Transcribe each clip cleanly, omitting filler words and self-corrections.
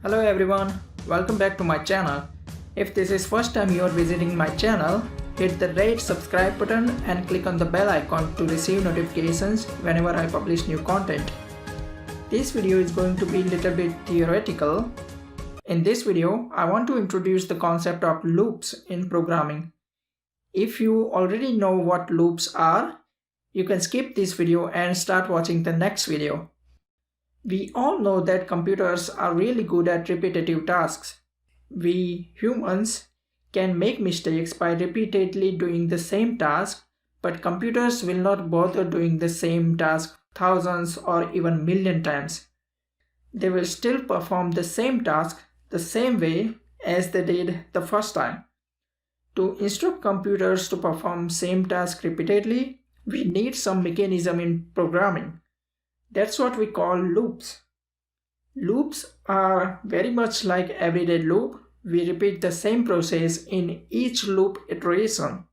Hello everyone, welcome back to my channel. If this is first time you are visiting my channel, hit the red subscribe button and click on the bell icon to receive notifications whenever I publish new content. This video is going to be a little bit theoretical. In this video, I want to introduce the concept of loops in programming. If you already know what loops are, you can skip this video and start watching the next video. We all know that computers are really good at repetitive tasks. We humans can make mistakes by repeatedly doing the same task, but computers will not bother doing the same task thousands or even million times. They will still perform the same task the same way as they did the first time. To instruct computers to perform same task repeatedly, we need some mechanism in programming. That's what we call loops. Loops are very much like everyday loop. We repeat the same process in each loop iteration.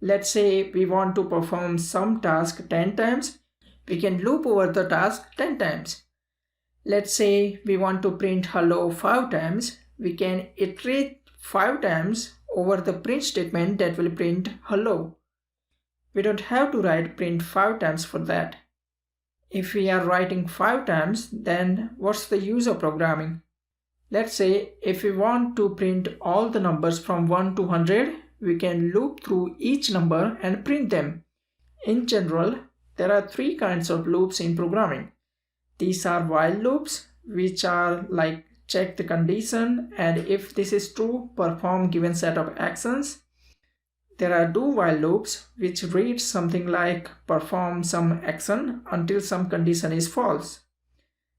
Let's say we want to perform some task 10 times. We can loop over the task 10 times. Let's say we want to print hello 5 times. We can iterate 5 times over the print statement that will print hello. We don't have to write print 5 times for that. If we are writing 5 times, then what's the use of programming? Let's say if we want to print all the numbers from 1 to 100, we can loop through each number and print them. In general, there are 3 kinds of loops in programming. These are while loops, which are like check the condition and if this is true, perform given set of actions. There are do-while loops, which read something like perform some action until some condition is false.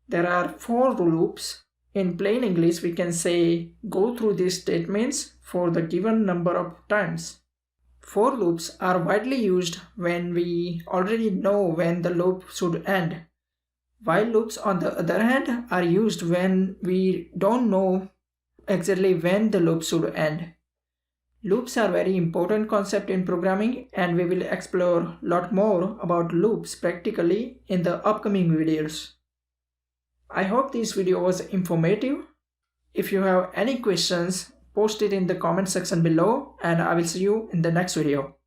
There are for loops. In plain English, we can say go through these statements for the given number of times. For loops are widely used when we already know when the loop should end. While loops, on the other hand, are used when we don't know exactly when the loop should end. Loops are very important concept in programming, and we will explore a lot more about loops practically in the upcoming videos. I hope this video was informative. If you have any questions, post it in the comment section below and I will see you in the next video.